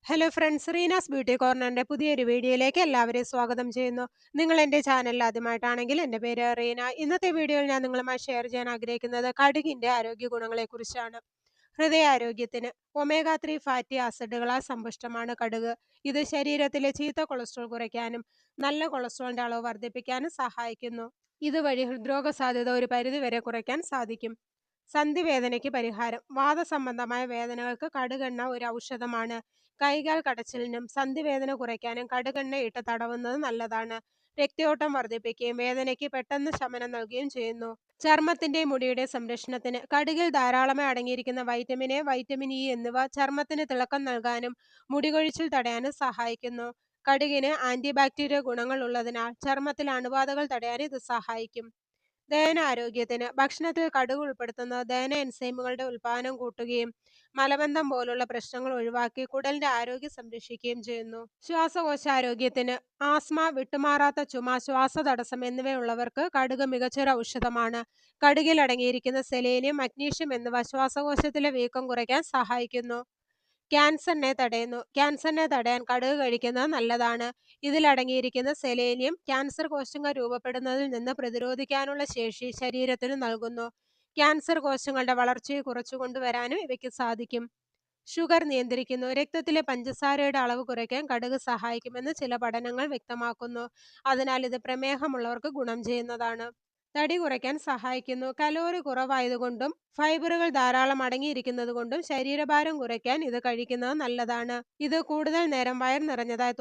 Hello friends, Reena's beauty കോർണറിന്റെ പുതിയൊരു വീഡിയോയിലേക്ക് എല്ലാവരെയും സ്വാഗതം ചെയ്യുന്നു. നിങ്ങൾ എൻ്റെ ചാനലിൽ ആദ്യമായിട്ടാണെങ്കിൽ എൻ്റെ പേര് റീന. ഇന്നത്തെ വീഡിയോയിൽ ഞാൻ നിങ്ങളുമായി ഷെയർ ചെയ്യാൻ ആഗ്രഹിക്കുന്നത് കടുകിന്റെ ആരോഗ്യ ഗുണങ്ങളെക്കുറിച്ചാണ്. ഹൃദയാരോഗ്യത്തിന് ഒമേഗ 3 ഫാറ്റി ആസിഡുകളാൽ സമ്പുഷ്ടമാണ് കടുക്. ഇത് ശരീരത്തിലെ ചീത്ത കൊളസ്ട്രോൾ കുറയ്ക്കാനും നല്ല കൊളസ്ട്രോളിന്റെ അളവ് വർദ്ധിപ്പിക്കാനും സഹായിക്കുന്നു. ഇതുവഴി ഹൃദ്രോഗ സാധ്യത ഒരു പരിധിവരെ കുറയ്ക്കാൻ സാധിക്കും. സന്ധിവേദനയ്ക്ക് പരിഹാരം. വാതസംബന്ധമായ വേദനകൾക്ക് കടുകെണ്ണ ഒരു ഔഷധമാണ്. കൈകാൽ കടച്ചിലിനും സന്ധിവേദന കുറയ്ക്കാനും കടുകെണ്ണ ഇട്ട് തടവുന്നത് നല്ലതാണ്. രക്തയോട്ടം വർദ്ധിപ്പിക്കുകയും വേദനയ്ക്ക് പെട്ടെന്ന് ശമനം നൽകുകയും ചെയ്യുന്നു. ചർമ്മത്തിന്റെ മുടിയുടെ സംരക്ഷണത്തിന് കടുകിൽ ധാരാളമായി അടങ്ങിയിരിക്കുന്ന വൈറ്റമിൻ എ, വൈറ്റമിൻ ഇ എന്നിവ ചർമ്മത്തിന് തിളക്കം നൽകാനും മുടികൊഴിച്ചിൽ തടയാനും സഹായിക്കുന്നു. കടുകിന് ആന്റിബാക്ടീരിയ ഗുണങ്ങൾ ഉള്ളതിനാൽ ചർമ്മത്തിലെ അണുബാധകൾ തടയാൻ ഇത് സഹായിക്കും. ദഹനാരോഗ്യത്തിന് ഭക്ഷണത്തിൽ കടുക് ഉൾപ്പെടുത്തുന്നത് ദഹന എൻസൈമുകളുടെ ഉൽപാദനം കൂട്ടുകയും മലബന്ധം പോലുള്ള പ്രശ്നങ്ങൾ ഒഴിവാക്കി കുടലിന്റെ ആരോഗ്യം സംരക്ഷിക്കുകയും ചെയ്യുന്നു. ശ്വാസകോശാരോഗ്യത്തിന് ആസ്മ, വിട്ടുമാറാത്ത ചുമ, ശ്വാസതടസ്സം എന്നിവയുള്ളവർക്ക് കടുക് മികച്ചൊരു ഔഷധമാണ്. കടുകിൽ അടങ്ങിയിരിക്കുന്ന സെലേനിയം, മഗ്നീഷ്യം എന്നിവ ശ്വാസകോശത്തിലെ വീക്കം കുറയ്ക്കാൻ സഹായിക്കുന്നു. ക്യാൻസറിനെ തടയാൻ കടുക് കഴിക്കുന്നത് നല്ലതാണ്. ഇതിൽ അടങ്ങിയിരിക്കുന്ന സെലേനിയം ക്യാൻസർ കോശങ്ങൾ രൂപപ്പെടുന്നതിൽ നിന്ന് പ്രതിരോധിക്കാനുള്ള ശേഷി ശരീരത്തിന് നൽകുന്നു. ക്യാൻസർ കോശങ്ങളുടെ വളർച്ചയെ കുറച്ചുകൊണ്ടുവരാനും ഇവയ്ക്ക് സാധിക്കും. ഷുഗർ നിയന്ത്രിക്കുന്നു. രക്തത്തിലെ പഞ്ചസാരയുടെ അളവ് കുറയ്ക്കാൻ കടുക് സഹായിക്കുമെന്ന് ചില പഠനങ്ങൾ വ്യക്തമാക്കുന്നു. അതിനാൽ ഇത് പ്രമേഹമുള്ളവർക്ക് ഗുണം ചെയ്യുന്നതാണ്. തടി കുറയ്ക്കാൻ സഹായിക്കുന്നു. കലോറി കുറവായതുകൊണ്ടും ഫൈബറുകൾ ധാരാളം അടങ്ങിയിരിക്കുന്നത് കൊണ്ടും ശരീരഭാരം കുറയ്ക്കാൻ ഇത് കഴിക്കുന്നത് നല്ലതാണ്. ഇത് കൂടുതൽ നേരം വയർ നിറഞ്ഞതായി